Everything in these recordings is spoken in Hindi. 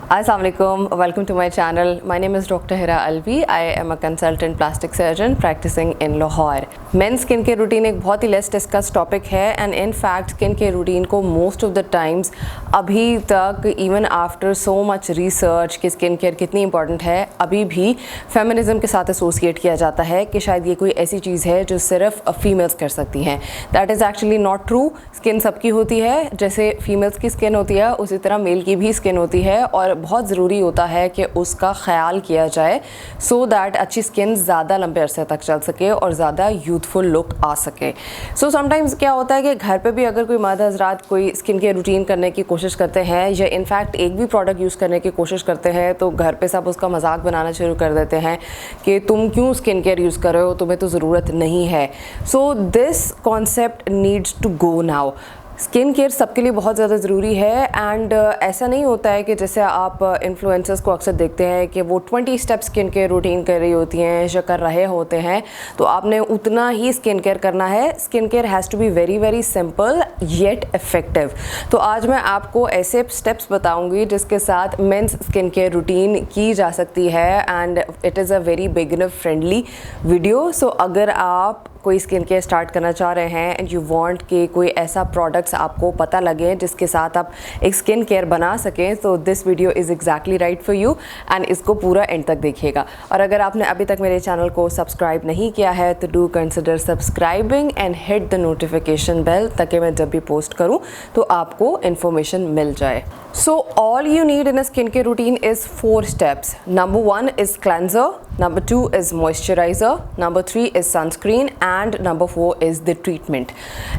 Assalamualaikum, welcome to my channel. My name is Dr. Hira Alvi. I am a consultant plastic surgeon practicing in Lahore. Main skin care routine एक बहुत ही लेस डिस्कस टॉपिक है and in fact skin care routine को मोस्ट ऑफ द टाइम्स अभी तक even after so much research कि स्किन केयर कितनी इंपॉर्टेंट है अभी भी फेमिनिज्म के साथ एसोसिएट किया जाता है कि शायद ये कोई ऐसी चीज़ है जो सिर्फ फीमेल्स कर सकती हैं. That is actually not true. Skin सबकी होती है, जैसे फीमेल्स की स्किन होती है उसी तरह मेल की भी स्किन होती है और बहुत ज़रूरी होता है कि उसका ख्याल किया जाए सो दैट अच्छी स्किन ज़्यादा लंबे अरसे तक चल सके और ज़्यादा यूथफुल लुक आ सके. सो समटाइम्स क्या होता है कि घर पे भी अगर कोई मर्द हज़रात कोई स्किन केयर रूटीन करने की कोशिश करते हैं या इनफैक्ट एक भी प्रोडक्ट यूज़ करने की कोशिश करते हैं तो घर पे सब उसका मजाक बनाना शुरू कर देते हैं कि तुम क्यों स्किन केयर यूज़ कर रहे हो, तुम्हें तो ज़रूरत नहीं है. So this concept needs to go now. Skin care सबके लिए बहुत ज़्यादा ज़रूरी है एंड ऐसा नहीं होता है कि जैसे आप इन्फ्लुएंसर्स को अक्सर देखते हैं कि वो 20 स्टेप स्किन केयर रूटीन कर रही होती हैं या कर रहे होते हैं तो आपने उतना ही स्किन केयर करना है. Skin care has to be very very simple yet effective. तो आज मैं आपको ऐसे स्टेप्स बताऊंगी जिसके साथ मेंस स्किन केयर रूटीन की जा सकती है and it is a very beginner friendly video. So अगर आप कोई स्किन केयर स्टार्ट करना चाह रहे हैं एंड यू वांट कि कोई ऐसा प्रोडक्ट्स आपको पता लगे जिसके साथ आप एक स्किन केयर बना सकें तो this video is exactly right for you and इसको पूरा एंड तक देखिएगा. और अगर आपने अभी तक मेरे चैनल को सब्सक्राइब नहीं किया है तो do consider subscribing and hit the notification bell ताकि मैं जब भी पोस्ट करूँ तो आपको इन्फॉर्मेशन मिल जाए. So all you need in a skin care routine is 4 steps. Number 1 is cleanser, number 2 is moisturizer, number 3 is sunscreen and number 4 is the treatment.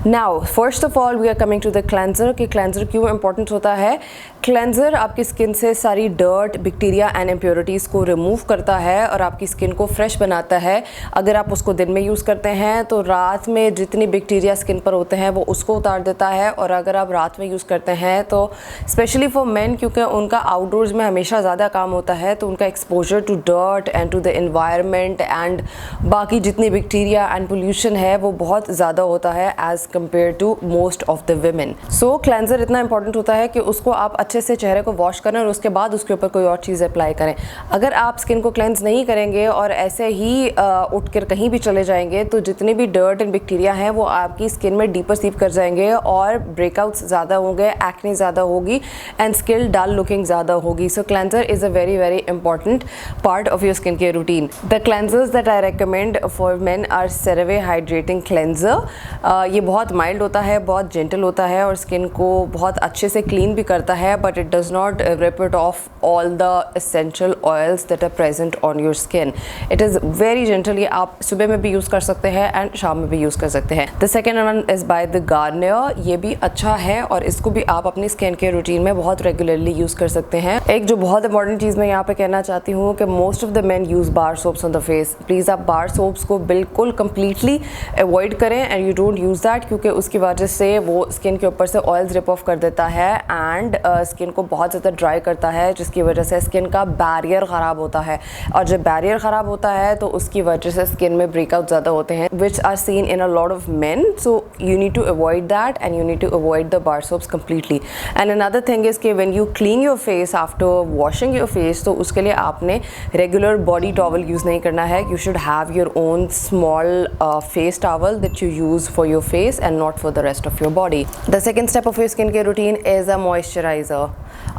Now first of all we are coming to the cleanser कि cleanser क्यों important होता है. क्लेंजर आपकी स्किन से सारी डर्ट, बैक्टीरिया एंड इम्प्योरिटीज़ को रिमूव करता है और आपकी स्किन को फ्रेश बनाता है. अगर आप उसको दिन में यूज़ करते हैं तो रात में जितनी बैक्टीरिया स्किन पर होते हैं वो उसको उतार देता है और अगर आप रात में यूज़ करते हैं तो स्पेशली फॉर मेन क्योंकि उनका आउटडोर्स में हमेशा ज़्यादा काम होता है तो उनका exposure to dirt and to the environment and बाकी जितनी बैक्टीरिया एंड पोल्यूशन है वो बहुत ज़्यादा होता है as compare to most of the women. So cleanser इतना इंपॉर्टेंट होता है कि उसको आप अच्छे से चेहरे को वॉश करें और उसके बाद उसके ऊपर कोई और चीज़ अप्लाई करें. अगर आप स्किन को क्लेंस नहीं करेंगे और ऐसे ही उठ कर कहीं भी चले जाएंगे तो जितने भी डर्ट एंड बैक्टीरिया हैं वो आपकी स्किन में डीपर सीप कर जाएंगे और ब्रेकआउट्स ज़्यादा होंगे, एक्ने ज़्यादा होगी एंड स्किन डल लुकिंग ज़्यादा होगी. So cleanser is a very very important part of your skin care routine. The cleansers that I recommend for men are CeraVe hydrating cleanser. ये बहुत माइल्ड होता है, बहुत जेंटल होता है और स्किन को बहुत अच्छे से क्लीन भी करता है but it does not rip it off all the essential oils that are present on your skin. It is very gentle. ये आप सुबह में भी यूज़ कर सकते हैं एंड शाम में भी यूज़ कर सकते हैं. The second one is by the Garnier. ये भी अच्छा है और इसको भी आप अपनी स्किन केयर रूटीन में बहुत रेगुलरली यूज़ कर सकते हैं. एक जो बहुत इंपॉर्टेंट चीज़ मैं यहाँ पे कहना चाहती हूँ कि most of the man use bar soaps on the face. Please आप बार सोप्स को बिल्कुल कम्प्लीटली अवॉइड करें and you don't use that क्योंकि उसकी वजह से वो स्किन के ऊपर से ऑयल्स रिप ऑफ कर देता है एंड स्किन को बहुत ज़्यादा ड्राई करता है जिसकी वजह से स्किन का बैरियर ख़राब होता है और जब बैरियर ख़राब होता है तो उसकी वजह से स्किन में ब्रेकआउट ज़्यादा होते हैं which are seen in a lot of men. So you need to avoid that and you need to avoid the bar soaps completely. And another thing is कि when you clean your face after washing your face तो उसके लिए आपने रेगुलर बॉडी टॉवल यूज़ नहीं करना है. You should have your own small face towel that you use for your face and not for the rest of your body. The second step of your skin care routine is a moisturiser.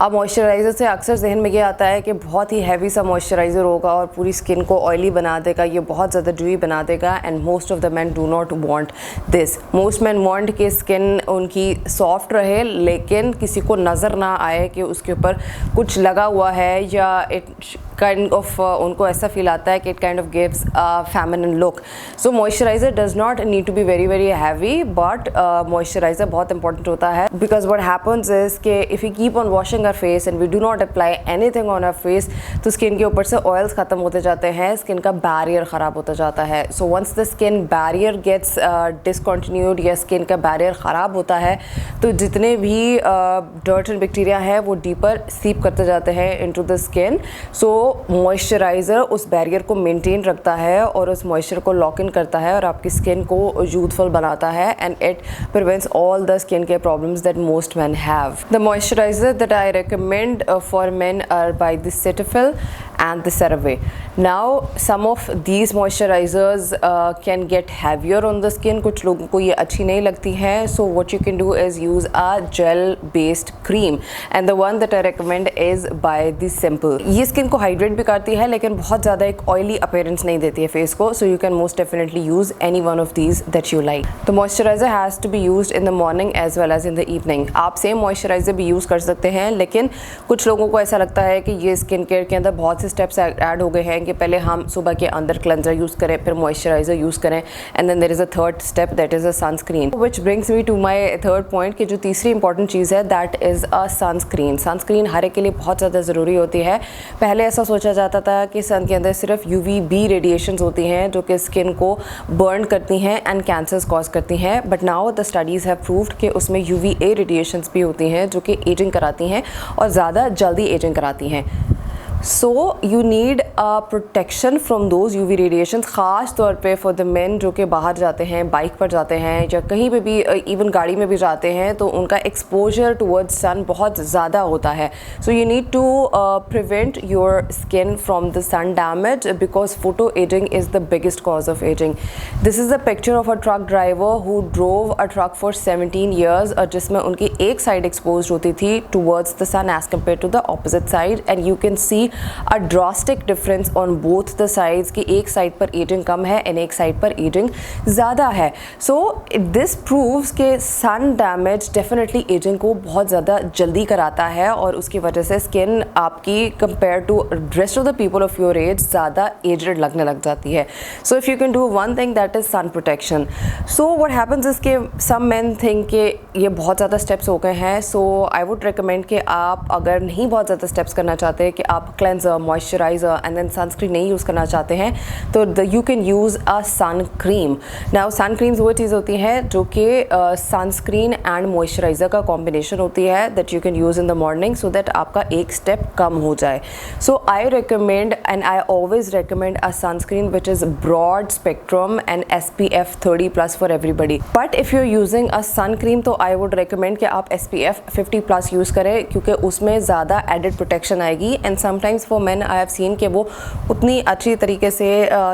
अब मॉइस्चराइज़र से अक्सर जहन में ये आता है कि बहुत ही हैवी सा मॉइस्चराइज़र होगा और पूरी स्किन को ऑयली बना देगा, ये बहुत ज़्यादा ड्यूई बना देगा and most of the man do not want this. Most man want कि स्किन उनकी सॉफ्ट रहे लेकिन किसी को नज़र ना आए कि उसके ऊपर कुछ लगा हुआ है या इट काइंड ऑफ उनको ऐसा फील आता है कि it kind of gives feminine look. So moisturizer does not need to be very very heavy but moisturizer बहुत इंपॉर्टेंट होता है बिकॉज व्हाट हैपन्स इज़ कि if you keep on washing our face and we do not apply anything on our face तो स्किन के ऊपर से ऑयल्स ख़त्म होते जाते हैं, स्किन का बैरियर ख़राब होता जाता है. So once the skin barrier gets discontinued या स्किन का बैरियर ख़राब होता है तो जितने भी डर्ट एंड बैक्टीरिया है वो डीपर सीप करते जाते हैं into the skin. So moisturiser उस बैरियर को मेंटेन रखता है और उस मॉइस्चर को लॉक इन करता है और आपकी स्किन को यूथफुल बनाता है, and it prevents all the skin care problems that most men have. The moisturizer that I recommend for men are by the Cetaphil and the CeraVe. Now some of these moisturizers can get heavier on the skin. कुछ लोगों को ये अच्छी नहीं लगती है, so what you can do is use a gel based cream, and the one that I recommend is by the Simple. ये स्किन को हाइड्रेट भी करती है लेकिन बहुत ज़्यादा एक ऑयली अपीयरेंस नहीं देती है फेस को, so you can most definitely use any one of these that you like. The moisturizer has to be used in the morning as well as in the evening. आप सेम मॉइस्चराइज़र भी यूज़ कर सकते हैं, लेकिन कुछ लोगों को ऐसा लगता है कि ये स्किन केयर के अंदर बहुत से स्टेप्स ऐड हो गए हैं कि पहले हम सुबह के अंदर क्लेंजर यूज़ करें, फिर मॉइस्चराइज़र यूज़ करें, and then there is a third step that is a sunscreen, which brings me to my third point कि जो तीसरी इंपॉर्टेंट चीज़ है that is a sunscreen. Sunscreen हर एक के लिए बहुत ज़्यादा ज़रूरी होती है. पहले ऐसा सोचा जाता था कि सन के अंदर सिर्फ UVB रेडिएशंस होती हैं जो कि स्किन को बर्न करती हैं एंड कैंसर्स कॉज करती हैं, but now the studies have proved कि उसमें UVA रेडिएशंस भी होती हैं जो कि एजिंग कराती हैं और ज़्यादा जल्दी एजिंग कराती हैं. सो you need protection from those UV radiation, ख़ास तौर पे फॉर द मेन जो कि बाहर जाते हैं, बाइक पर जाते हैं या कहीं पे भी, इवन गाड़ी में भी जाते हैं, तो उनका एक्सपोजर टुवर्ड्स सन बहुत ज़्यादा होता है. So you need to prevent your skin from the sun damage because photo ageing is the biggest cause of ageing. This is the picture of a truck driver who drove a truck for 17 years, और जिसमें उनकी एक साइड एक्सपोज होती थी towards the sun as compare to the opposite side, and you can see a drastic difference on both the sides कि एक साइड पर एजिंग कम है एंड एक साइड पर एजिंग ज़्यादा है. सो दिस प्रूव्स कि सन डैमेज डेफिनेटली एजिंग को बहुत ज़्यादा जल्दी कराता है और उसकी वजह से स्किन आपकी compare to rest of the people of your age ज़्यादा एजड लगने लग जाती है. So if you can do one thing that is sun protection. So what happens is के सम मेन थिंक कि ये बहुत ज़्यादा स्टेप्स हो गए हैं, सो आई वुड रिकमेंड कि आप अगर नहीं बहुत ज़्यादा स्टेप्स करना चाहते कि आप cleanser, moisturiser and then sunscreen नहीं यूज़ करना चाहते हैं, तो you can use a sun cream. Now sun creams वो चीज़ होती है जो कि सनस्क्रीन एंड मॉइस्चराइज़र का कॉम्बिनेशन होती है that you can use in the morning so that आपका एक स्टेप कम हो जाए. So I recommend and I always recommend a sunscreen which is broad spectrum and SPF 30+ for everybody. But if you are using a sun cream तो आई वुड रिकमेंड कि आप SPF 50+ यूज़ करें, क्योंकि उसमें ज़्यादा एडिड प्रोटेक्शन आएगी. And sometimes for man I have seen कि वो उतनी अच्छी तरीके से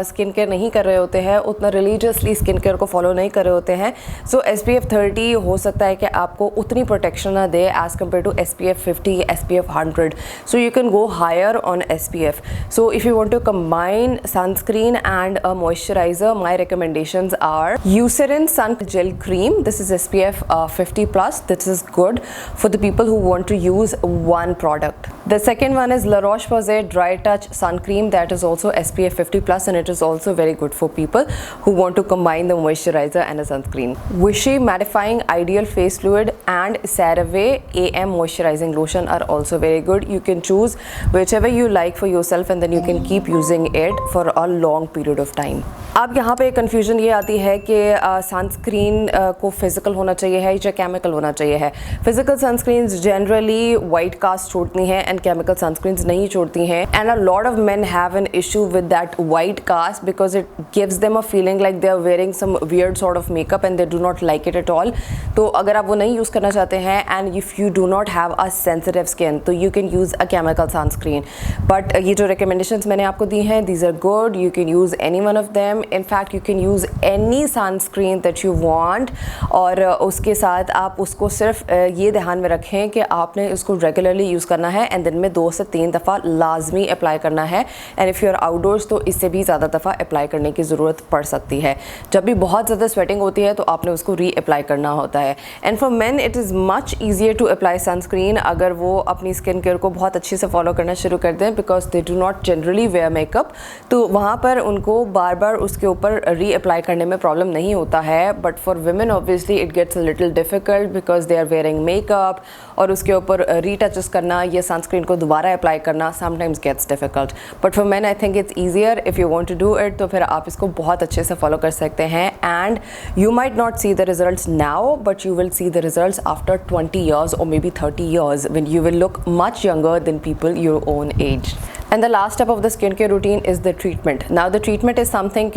स्किन केयर नहीं कर रहे होते हैं, उतना रिलीजियसली स्किन केयर को फॉलो नहीं कर रहे होते हैं. सो SPF 30 हो सकता है कि आपको उतनी प्रोटेक्शन ना दे as compare to SPF 50, SPF 100. So you can go higher on SPF. So if you want to combine sunscreen and a moisturiser, my recommendations are Eucerin Sun Gel Cream. This is SPF 50+. This is good for the people who want to use one product. The second one is La Roche-Posay Dry Touch Sun Cream. That is also SPF 50+, and it is also very good for people who want to combine the moisturizer and a sunscreen. Vichy Mattifying Ideal Face Fluid and CeraVe AM Moisturizing Lotion are also very good. You can choose whichever you like for yourself, and then you can keep using it for a long period of time. अब यहाँ पे कन्फ्यूजन ये आती है कि सनस्क्रीन को फिजिकल होना चाहिए है या केमिकल होना चाहिए है. Physical sunscreens generally white cast छोड़ती हैं एंड केमिकल सनस्क्रीन्स नहीं छोड़ती हैं, and a lot of men have an issue with that white cast because it gives them a feeling like they are wearing some weird sort of makeup and they do not like it at all. तो अगर आप वो नहीं यूज़ करना चाहते हैं and if you do not have a sensitive skin तो you can use a chemical sunscreen. But ये जो रिकमेंडेशंस मैंने आपको दी हैं, these are good. You can use any one of them. In fact, you can use any sunscreen that you want, और उसके साथ आप उसको सिर्फ ये ध्यान में रखें कि आपने उसको रेगुलरली यूज़ करना है एंड दिन में 2 से 3 दफ़ा लाजमी अप्लाई करना है. And if you are outdoors तो इससे भी ज़्यादा दफ़ा अप्लाई करने की ज़रूरत पड़ सकती है. जब भी बहुत ज़्यादा स्वेटिंग होती है तो आपने उसको री अप्लाई करना होता है. And for man it is much easier to apply sunscreen अगर वो अपनी स्किन केयर को बहुत अच्छे से फॉलो करना शुरू कर दें, because they do not generally wear makeup. तो वहाँ पर उनको बार बार उसके ऊपर री अप्लाई करने में प्रॉब्लम नहीं होता है. But for women obviously it gets a little difficult because they are wearing makeup, और उसके ऊपर रीटचेस करना या सनस्क्रीन को दोबारा अप्लाई करना sometimes gets difficult. But for man I think it's easier. If you want to do it तो फिर आप इसको बहुत अच्छे से फॉलो कर सकते हैं. And you might not see the results now, but you will see the results after 20 years or maybe 30 years when you will look much younger than people your own age. And the last step of the skin care routine is the treatment. Now the treatment is something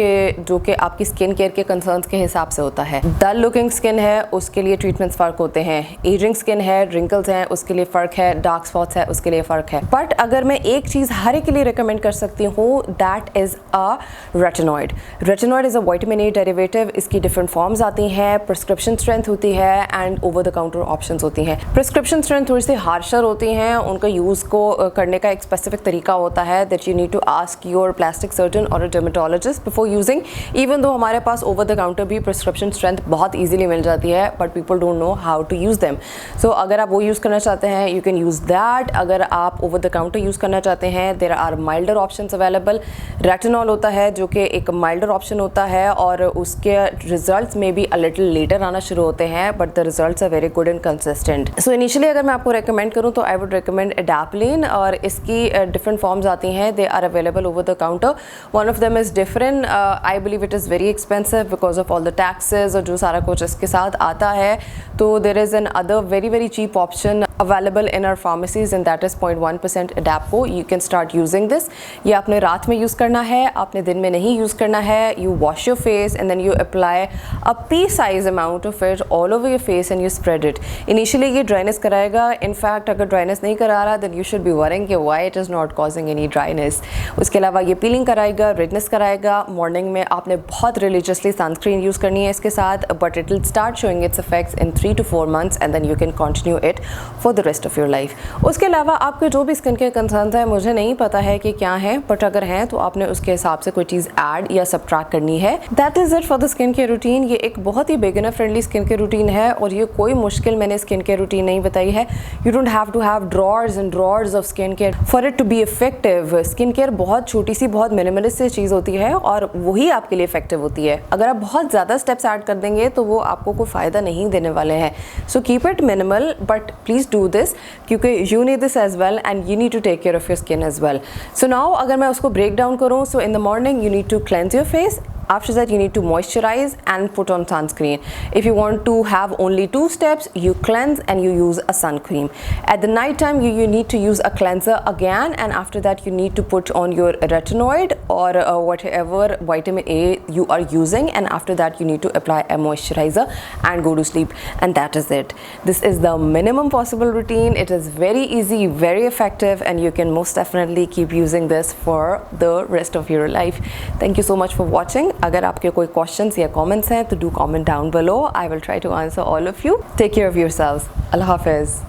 जो कि आपकी स्किन केयर के कंसर्न्स के हिसाब से होता है. डल लुकिंग स्किन है उसके लिए ट्रीटमेंट्स फ़र्क होते हैं, एजिंग स्किन है, रिंकल्स हैं उसके लिए फ़र्क है, डार्क स्पॉट्स है उसके लिए फ़र्क है. बट अगर मैं एक चीज़ हर एक के लिए रिकमेंड कर सकती हूँ, that is a retinoid. Retinoid is a vitamin A derivative. इसकी डिफरेंट फॉर्म्स आती हैं, प्रिस्क्रिप्शन स्ट्रेंथ होती है and over the counter options होती हैं. प्रिस्क्रिप्शन स्ट्रेंथ थोड़ी सी हार्शर होती हैं, उनका यूज़ को करने का एक स्पेसिफिक तरीका होता है that you need to ask your plastic surgeon और a dermatologist before using. Even though हमारे पास ओवर द काउंटर भी प्रिस्क्रिप्शन स्ट्रेंथ बहुत ईजिली मिल जाती है, but people don't know how to use them. So अगर आप वो यूज़ करना चाहते हैं यू कैन यूज़ दैट. अगर आप ओवर द काउंटर यूज़ करना चाहते हैं there are milder options available. Retinol होता है जो कि एक माइल्डर ऑप्शन होता है और उसके रिजल्ट्स में भी अ लिटिल लेटर आना शुरू होते हैं, but the results are very good and consistent. So initially अगर मैं आपको रेकमेंड करूँ तो आई वुड रेकमेंड एडाप्लिन, और इसकी डिफरेंट फॉर्म्स आती हैं. They are available over the counter. One of them is different. I believe it is very expensive because of all the taxes और जो सारा कुछ इसके साथ आता है. तो there is another very very cheap option available in our pharmacies and that is 0.1% Adapco. You can start using this. ये आपने रात में यूज़ करना है, आपने दिन में नहीं यूज़ करना है. You wash your face and then you apply a pea-size amount of it all over your face and you spread it. Initially ये dryness कराएगा. In fact अगर dryness नहीं करा रहा then you should be worrying कि why it is not causing any dryness. उसके अलावा ये peeling कराएगा, redness कराएगा. Morning में आपने बहुत religiously sunscreen यूज़ करनी है इसके साथ, but it will start showing its effects in 3 to 4 months and then you can continue it for the rest of your life. उसके अलावा आपके जो भी स्किन के कंसर्न्स हैं मुझे नहीं पता है कि क्या हैं, बट अगर हैं तो आपने उसके हिसाब से कोई चीज़ ऐड या सब्ट्रैक्ट करनी है. That is it for the skin care routine. ये एक बहुत ही beginner friendly skin care routine है और ये कोई मुश्किल मैंने स्किन केयर रूटीन नहीं बताई है. You don't have to have drawers and drawers of skin care for it to be effective. Skin care बहुत छोटी सी बहुत मिनिमलिस्ट सी चीज़ होती है और वही आपके लिए इफेक्टिव होती है. अगर आप बहुत ज़्यादा स्टेप्स ऐड कर देंगे तो वो आपको कोई फ़ायदा नहीं देने वाले हैं. So keep it minimal but please do this क्योंकि you need this as well and you need to take care of your skin as well. So now अगर मैं उसको break down करूँ, so in the morning you need to cleanse your face. After that you need to moisturize and put on sunscreen. If you want to have only 2 steps, you cleanse and you use a sun cream. At the night time you need to use a cleanser again, and after that you need to put on your retinoid or whatever vitamin A you are using, and after that you need to apply a moisturizer and go to sleep, and that is it. This is the minimum possible routine. It is very easy, very effective, and you can most definitely keep using this for the rest of your life. Thank you so much for watching. अगर आपके कोई क्वेश्चंस या कमेंट्स हैं तो do comment down below. I will try to answer all of you. Take care of yourselves. अल्लाह हाफिज़.